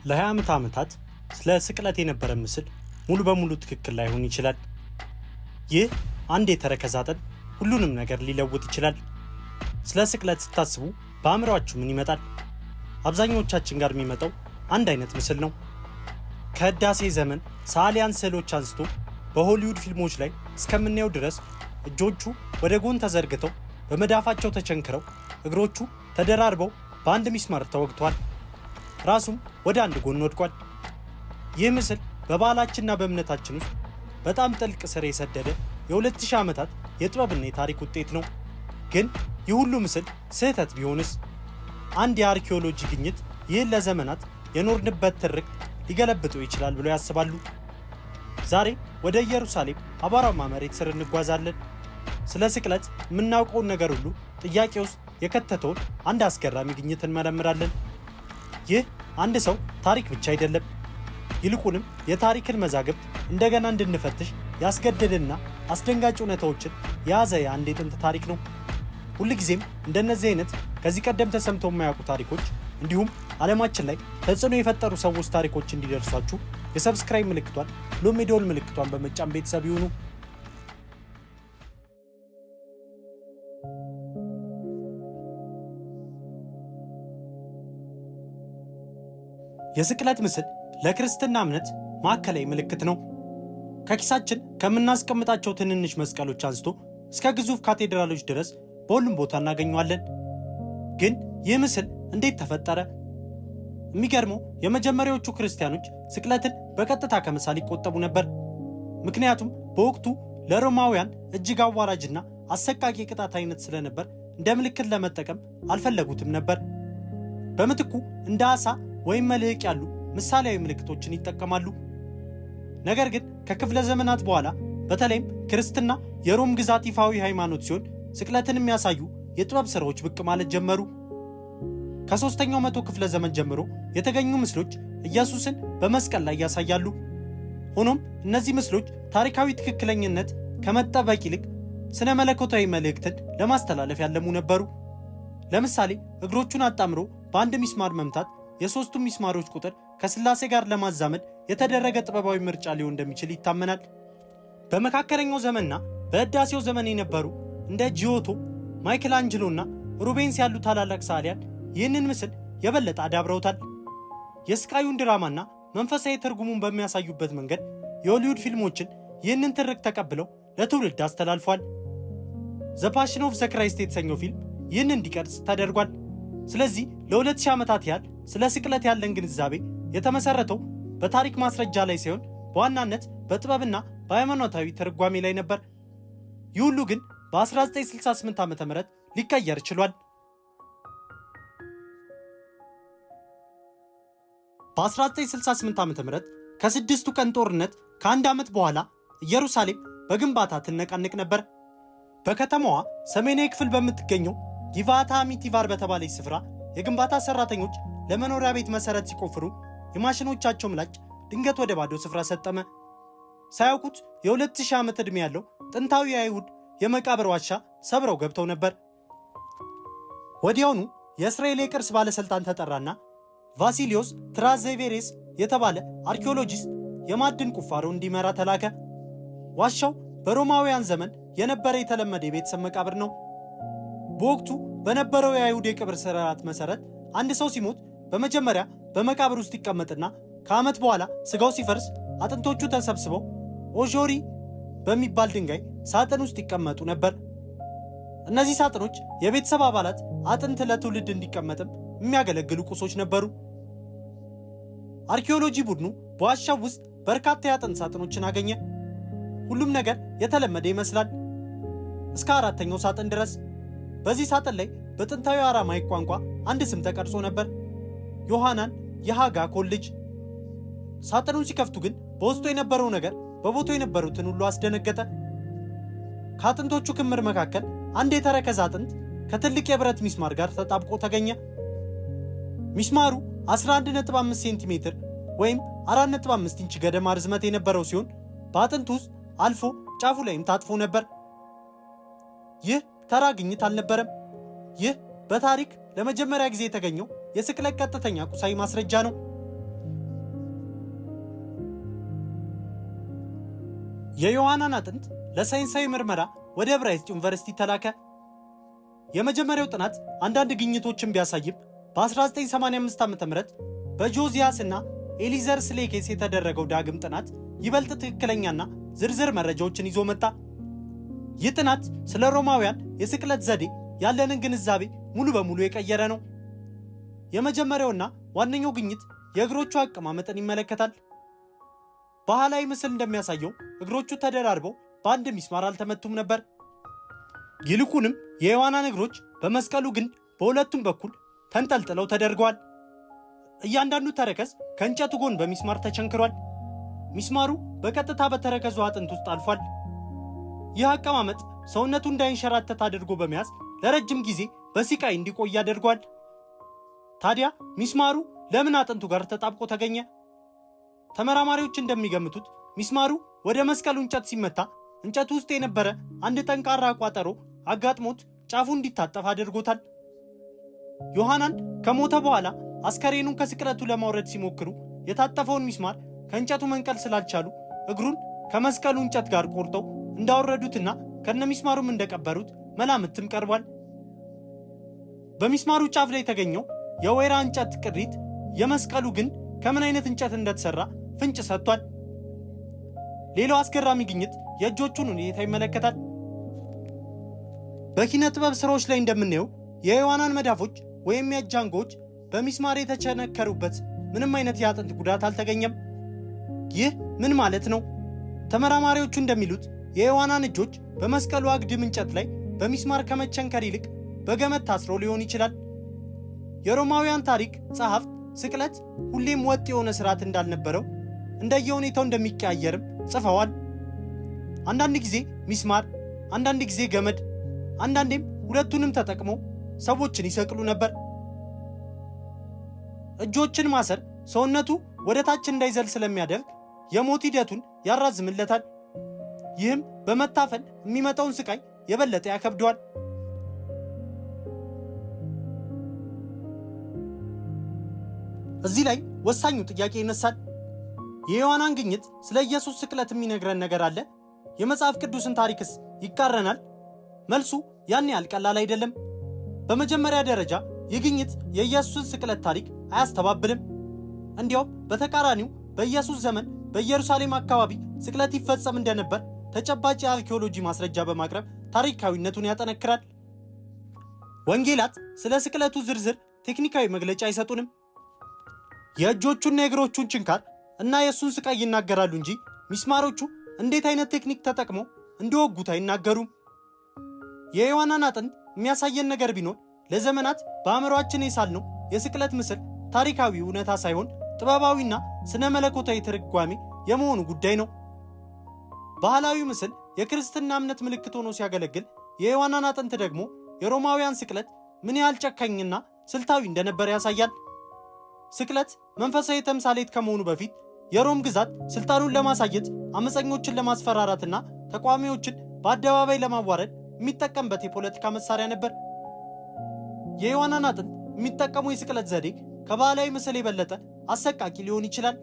ለ20 ዓመታት ስለ ስቅለት የነበረ ምስል ሙሉ በሙሉ ትክክል ላይሆን ይችላል። ይህ አንድ የተረከዘ አጥንት ሁሉንም ነገር ሊለውጥ ይችላል። ስለ ስቅለት ስታስቡ በአእምሮአችሁ ምን ይመጣል? አብዛኞቻችን ጋር የሚመጣው አንድ አይነት ምስል ነው። ከህዳሴ ዘመን ሰዓሊያን ስዕሎች አንስቶ በሆሊውድ ፊልሞች ላይ እስከምናየው ድረስ እጆቹ ወደ ጎን ተዘርግተው በመዳፋቸው ተቸንክረው እግሮቹ ተደራርበው በአንድ ሚስማር ተወግቷል። ራሱም ወደ አንድ ጎን ወድቋል። ይህ ምስል በባህላችንና በእምነታችን ውስጥ በጣም ጥልቅ ስር የሰደደ የ2000 ዓመታት የጥበብና የታሪክ ውጤት ነው። ግን ይህ ሁሉ ምስል ስህተት ቢሆንስ? አንድ የአርኪኦሎጂ ግኝት ይህን ለዘመናት የኖርንበት ትርክት ሊገለብጠው ይችላል ብለው ያስባሉ? ዛሬ ወደ ኢየሩሳሌም አቧራማ መሬት ስር እንጓዛለን። ስለ ስቅለት የምናውቀውን ነገር ሁሉ ጥያቄ ውስጥ የከተተውን አንድ አስገራሚ ግኝት እንመረምራለን። ይህ አንድ ሰው ታሪክ ብቻ አይደለም፣ ይልቁንም የታሪክን መዛግብት እንደገና እንድንፈትሽ ያስገደደና አስደንጋጭ እውነታዎችን የያዘ የአንድ የጥንት ታሪክ ነው። ሁልጊዜም እንደነዚህ አይነት ከዚህ ቀደም ተሰምተው የማያውቁ ታሪኮች እንዲሁም ዓለማችን ላይ ተጽዕኖ የፈጠሩ ሰዎች ታሪኮች እንዲደርሷችሁ የሰብስክራይብ ምልክቷን ሎም የደወል ምልክቷን በመጫን ቤተሰብ ይሁኑ። የስቅለት ምስል ለክርስትና እምነት ማዕከላዊ ምልክት ነው። ከኪሳችን ከምናስቀምጣቸው ትንንሽ መስቀሎች አንስቶ እስከ ግዙፍ ካቴድራሎች ድረስ በሁሉም ቦታ እናገኘዋለን። ግን ይህ ምስል እንዴት ተፈጠረ? የሚገርመው የመጀመሪያዎቹ ክርስቲያኖች ስቅለትን በቀጥታ ከመሳል ይቆጠቡ ነበር። ምክንያቱም በወቅቱ ለሮማውያን እጅግ አዋራጅና አሰቃቂ ቅጣት አይነት ስለነበር እንደ ምልክት ለመጠቀም አልፈለጉትም ነበር። በምትኩ እንደ ዓሣ ወይም መልህቅ ያሉ ምሳሌያዊ ምልክቶችን ይጠቀማሉ። ነገር ግን ከክፍለ ዘመናት በኋላ በተለይም ክርስትና የሮም ግዛት ይፋዊ ሃይማኖት ሲሆን ስቅለትን የሚያሳዩ የጥበብ ሥራዎች ብቅ ማለት ጀመሩ። ከ3ኛው መቶ ክፍለ ዘመን ጀምሮ የተገኙ ምስሎች ኢየሱስን በመስቀል ላይ ያሳያሉ። ሆኖም እነዚህ ምስሎች ታሪካዊ ትክክለኝነት ከመጠበቅ ይልቅ ስነ መለኮታዊ መልእክትን ለማስተላለፍ ያለሙ ነበሩ። ለምሳሌ እግሮቹን አጣምሮ በአንድ ሚስማር መምታት የሦስቱ ሚስማሮች ቁጥር ከሥላሴ ጋር ለማዛመድ የተደረገ ጥበባዊ ምርጫ ሊሆን እንደሚችል ይታመናል። በመካከለኛው ዘመንና በህዳሴው ዘመን የነበሩ እንደ ጂዮቶ፣ ማይክል አንጅሎና ሩቤንስ ያሉ ታላላቅ ሰዓሊያን ይህንን ምስል የበለጠ አዳብረውታል። የስቃዩን ድራማና መንፈሳዊ ትርጉሙን በሚያሳዩበት መንገድ የሆሊውድ ፊልሞችን ይህንን ትርክ ተቀብለው ለትውልድ አስተላልፏል። ዘ ፓሽን ኦፍ ዘ ክራይስት የተሰኘው ፊልም ይህን እንዲቀርጽ ተደርጓል። ስለዚህ ለ2000 ዓመታት ያህል ስለ ስቅለት ያለን ግንዛቤ የተመሰረተው በታሪክ ማስረጃ ላይ ሳይሆን በዋናነት በጥበብና በሃይማኖታዊ ትርጓሜ ላይ ነበር። ይህ ሁሉ ግን በ1968 ዓ.ም ሊቀየር ችሏል። በ1968 ዓ.ም ከስድስቱ ቀን ጦርነት ከአንድ ዓመት በኋላ ኢየሩሳሌም በግንባታ ትነቃነቅ ነበር። በከተማዋ ሰሜናዊ ክፍል በምትገኘው ጊቫታ አሚቲቫር በተባለች ስፍራ የግንባታ ሰራተኞች ለመኖሪያ ቤት መሰረት ሲቆፍሩ የማሽኖቻቸው ምላጭ ድንገት ወደ ባዶ ስፍራ ሰጠመ። ሳያውቁት የ2000 ዓመት ዕድሜ ያለው ጥንታዊ የአይሁድ የመቃብር ዋሻ ሰብረው ገብተው ነበር። ወዲያውኑ የእስራኤል የቅርስ ባለሥልጣን ተጠራና ቫሲሊዮስ ትራዜቬሬስ የተባለ አርኪኦሎጂስት የማዕድን ቁፋሮ እንዲመራ ተላከ። ዋሻው በሮማውያን ዘመን የነበረ የተለመደ የቤተሰብ መቃብር ነው። በወቅቱ በነበረው የአይሁድ የቅብር ሥርዓት መሠረት አንድ ሰው ሲሞት በመጀመሪያ በመቃብር ውስጥ ይቀመጥና ከዓመት በኋላ ሥጋው ሲፈርስ አጥንቶቹ ተሰብስበው ኦዦሪ በሚባል ድንጋይ ሳጥን ውስጥ ይቀመጡ ነበር። እነዚህ ሳጥኖች የቤተሰብ አባላት አጥንት ለትውልድ እንዲቀመጥም የሚያገለግሉ ቁሶች ነበሩ። አርኪኦሎጂ ቡድኑ በዋሻው ውስጥ በርካታ የአጥንት ሳጥኖችን አገኘ። ሁሉም ነገር የተለመደ ይመስላል እስከ 4ኛው ሳጥን ድረስ። በዚህ ሳጥን ላይ በጥንታዊ አራማይክ ቋንቋ አንድ ስም ተቀርጾ ነበር፣ ዮሐናን የሃጋ ኮልጅ። ሳጥኑን ሲከፍቱ ግን በውስጡ የነበረው ነገር በቦታው የነበሩትን ሁሉ አስደነገጠ። ከአጥንቶቹ ክምር መካከል አንድ የተረከዘ አጥንት ከትልቅ የብረት ሚስማር ጋር ተጣብቆ ተገኘ። ሚስማሩ 11.5 ሴንቲሜትር ወይም 4.5 ኢንች ገደማ ርዝመት የነበረው ሲሆን በአጥንቱ ውስጥ አልፎ ጫፉ ላይም ታጥፎ ነበር። ይህ ተራ ግኝት አልነበረም። ይህ በታሪክ ለመጀመሪያ ጊዜ የተገኘው የስቅለት ቀጥተኛ ቁሳዊ ማስረጃ ነው። የዮሐናን አጥንት ለሳይንሳዊ ምርመራ ወደ ብራይስት ዩኒቨርሲቲ ተላከ። የመጀመሪያው ጥናት አንዳንድ ግኝቶችን ቢያሳይም በ1985 ዓ.ም በጆዚያስ እና ኤሊዘር ስሌኬስ የተደረገው ዳግም ጥናት ይበልጥ ትክክለኛና ዝርዝር መረጃዎችን ይዞ መጣ። ይህ ጥናት ስለ ሮማውያን የስቅለት ዘዴ ያለንን ግንዛቤ ሙሉ በሙሉ የቀየረ ነው። የመጀመሪያውና ዋነኛው ግኝት የእግሮቹ አቀማመጥን ይመለከታል። ባህላዊ ምስል እንደሚያሳየው እግሮቹ ተደራርበው በአንድ ሚስማር አልተመቱም ነበር። ይልቁንም የዮሐናን እግሮች በመስቀሉ ግንድ በሁለቱም በኩል ተንጠልጥለው ተደርገዋል። እያንዳንዱ ተረከዝ ከእንጨቱ ጎን በሚስማር ተቸንክሯል። ሚስማሩ በቀጥታ በተረከዙ አጥንት ውስጥ አልፏል። ይህ አቀማመጥ ሰውነቱ እንዳይንሸራተት አድርጎ በመያዝ ለረጅም ጊዜ በሲቃይ እንዲቆይ ያደርጓል። ታዲያ ሚስማሩ ለምን አጥንቱ ጋር ተጣብቆ ተገኘ? ተመራማሪዎች እንደሚገምቱት ሚስማሩ ወደ መስቀሉ እንጨት ሲመታ እንጨቱ ውስጥ የነበረ አንድ ጠንካራ ቋጠሮ አጋጥሞት ጫፉ እንዲታጠፍ አድርጎታል። ዮሐናን ከሞተ በኋላ አስከሬኑን ከስቅለቱ ለማውረድ ሲሞክሩ የታጠፈውን ሚስማር ከእንጨቱ መንቀል ስላልቻሉ እግሩን ከመስቀሉ እንጨት ጋር ቆርጠው እንዳወረዱትና ከነሚስማሩም እንደቀበሩት መላምትም ቀርቧል። በሚስማሩ ጫፍ ላይ የተገኘው የወይራ እንጨት ቅሪት የመስቀሉ ግንድ ከምን አይነት እንጨት እንደተሰራ ፍንጭ ሰጥቷል። ሌላው አስገራሚ ግኝት የእጆቹን ሁኔታ ይመለከታል። በኪነ ጥበብ ስራዎች ላይ እንደምናየው የዮሐናን መዳፎች ወይም የእጅ አንጓዎች በሚስማር የተቸነከሩበት ምንም አይነት የአጥንት ጉዳት አልተገኘም። ይህ ምን ማለት ነው? ተመራማሪዎቹ እንደሚሉት የዮሐናን እጆች በመስቀሉ አግድም እንጨት ላይ በሚስማር ከመቸንከር ይልቅ በገመድ ታስረው ሊሆን ይችላል። የሮማውያን ታሪክ ጸሐፍት ስቅለት ሁሌም ወጥ የሆነ ስርዓት እንዳልነበረው እንደየሁኔታው እንደሚቀያየርም ጽፈዋል። አንዳንድ ጊዜ ሚስማር፣ አንዳንድ ጊዜ ገመድ፣ አንዳንዴም ሁለቱንም ተጠቅመው ሰዎችን ይሰቅሉ ነበር። እጆችን ማሰር ሰውነቱ ወደ ታች እንዳይዘል ስለሚያደርግ የሞት ሂደቱን ያራዝምለታል። ይህም በመታፈን የሚመጣውን ስቃይ የበለጠ ያከብደዋል። እዚህ ላይ ወሳኙ ጥያቄ ይነሳል። የዮሐናን ግኝት ስለ ኢየሱስ ስቅለት የሚነግረን ነገር አለ? የመጽሐፍ ቅዱስን ታሪክስ ይቃረናል? መልሱ ያን ያህል ቀላል አይደለም። በመጀመሪያ ደረጃ ይህ ግኝት የኢየሱስን ስቅለት ታሪክ አያስተባብልም። እንዲያውም በተቃራኒው በኢየሱስ ዘመን በኢየሩሳሌም አካባቢ ስቅለት ይፈጸም እንደነበር ተጨባጭ የአርኪኦሎጂ ማስረጃ በማቅረብ ታሪካዊነቱን ያጠነክራል። ወንጌላት ስለ ስቅለቱ ዝርዝር ቴክኒካዊ መግለጫ አይሰጡንም። የእጆቹና የእግሮቹን ችንካር እና የእሱን ስቃይ ይናገራሉ እንጂ ሚስማሮቹ እንዴት አይነት ቴክኒክ ተጠቅመው እንደወጉት አይናገሩም። የዮሐናን አጥንት የሚያሳየን ነገር ቢኖር ለዘመናት በአእምሯችን የሳልነው የስቅለት ምስል ታሪካዊ እውነታ ሳይሆን ጥበባዊና ስነ መለኮታዊ ትርጓሜ የመሆኑ ጉዳይ ነው። ባህላዊ ምስል የክርስትና እምነት ምልክት ሆኖ ሲያገለግል፣ የዮሐናን አጥንት ደግሞ የሮማውያን ስቅለት ምን ያህል ጨካኝና ስልታዊ እንደነበር ያሳያል። ስቅለት መንፈሳዊ ተምሳሌት ከመሆኑ በፊት የሮም ግዛት ስልጣኑን ለማሳየት አመፀኞችን ለማስፈራራትና ተቃዋሚዎችን በአደባባይ ለማዋረድ የሚጠቀምበት የፖለቲካ መሳሪያ ነበር። የዮሐናን አጥንት የሚጠቀሙ የስቅለት ዘዴ ከባህላዊ ምስል የበለጠ አሰቃቂ ሊሆን ይችላል።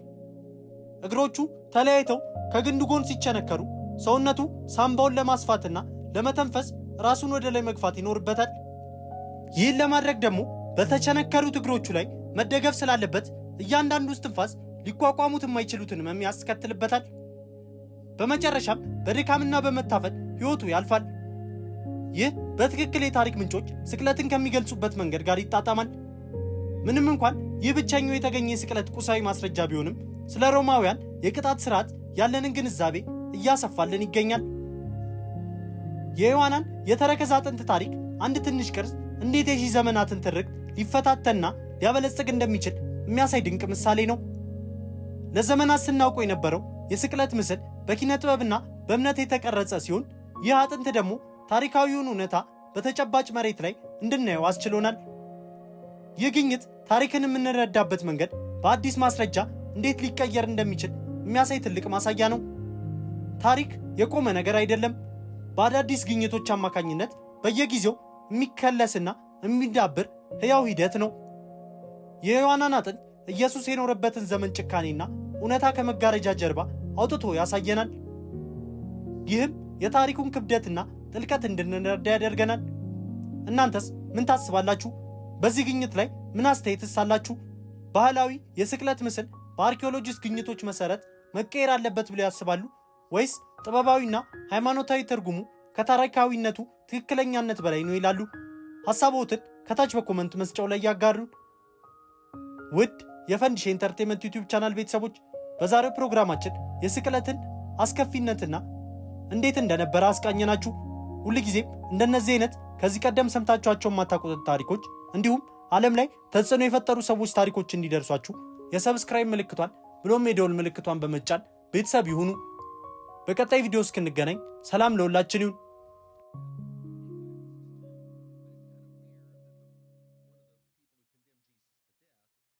እግሮቹ ተለያይተው ከግንዱ ጎን ሲቸነከሩ ሰውነቱ ሳምባውን ለማስፋትና ለመተንፈስ ራሱን ወደ ላይ መግፋት ይኖርበታል። ይህን ለማድረግ ደግሞ በተቸነከሩት እግሮቹ ላይ መደገፍ ስላለበት እያንዳንዱ እስትንፋስ ሊቋቋሙት የማይችሉትን ህመም ያስከትልበታል። በመጨረሻም በድካምና በመታፈን ሕይወቱ ያልፋል። ይህ በትክክል የታሪክ ምንጮች ስቅለትን ከሚገልጹበት መንገድ ጋር ይጣጣማል። ምንም እንኳን ይህ ብቸኛው የተገኘ የስቅለት ቁሳዊ ማስረጃ ቢሆንም ስለ ሮማውያን የቅጣት ስርዓት ያለንን ግንዛቤ እያሰፋልን ይገኛል። የዮሐናን የተረከዝ አጥንት ታሪክ አንድ ትንሽ ቅርስ እንዴት የሺህ ዘመናትን ትርክት ሊፈታተንና ሊያበለጽግ እንደሚችል የሚያሳይ ድንቅ ምሳሌ ነው። ለዘመናት ስናውቀው የነበረው የስቅለት ምስል በኪነ ጥበብና በእምነት የተቀረጸ ሲሆን፣ ይህ አጥንት ደግሞ ታሪካዊውን እውነታ በተጨባጭ መሬት ላይ እንድናየው አስችሎናል። ይህ ግኝት ታሪክን የምንረዳበት መንገድ በአዲስ ማስረጃ እንዴት ሊቀየር እንደሚችል የሚያሳይ ትልቅ ማሳያ ነው። ታሪክ የቆመ ነገር አይደለም። በአዳዲስ ግኝቶች አማካኝነት በየጊዜው የሚከለስና የሚዳብር ሕያው ሂደት ነው። የዮሐናን አጥንት ኢየሱስ የኖረበትን ዘመን ጭካኔና እውነታ ከመጋረጃ ጀርባ አውጥቶ ያሳየናል። ይህም የታሪኩን ክብደትና ጥልቀት እንድንረዳ ያደርገናል። እናንተስ ምን ታስባላችሁ? በዚህ ግኝት ላይ ምን አስተያየትስ አላችሁ? ባህላዊ የስቅለት ምስል በአርኪኦሎጂስት ግኝቶች መሰረት መቀየር አለበት ብለው ያስባሉ ወይስ ጥበባዊና ሃይማኖታዊ ትርጉሙ ከታሪካዊነቱ ትክክለኛነት በላይ ነው ይላሉ? ሐሳቦትን ከታች በኮመንት መስጫው ላይ ያጋሩን። ውድ የፈንዲሽ ኢንተርቴይንመንት ዩቲዩብ ቻናል ቤተሰቦች በዛሬው ፕሮግራማችን የስቅለትን አስከፊነትና እንዴት እንደነበረ አስቃኘናችሁ። ሁልጊዜም እንደነዚህ አይነት ከዚህ ቀደም ሰምታችኋቸው የማታውቁት ታሪኮች እንዲሁም ዓለም ላይ ተጽዕኖ የፈጠሩ ሰዎች ታሪኮች እንዲደርሷችሁ የሰብስክራይብ ምልክቷን ብሎም የደወል ምልክቷን በመጫን ቤተሰብ ይሁኑ። በቀጣይ ቪዲዮ እስክንገናኝ ሰላም ለሁላችን ይሁን።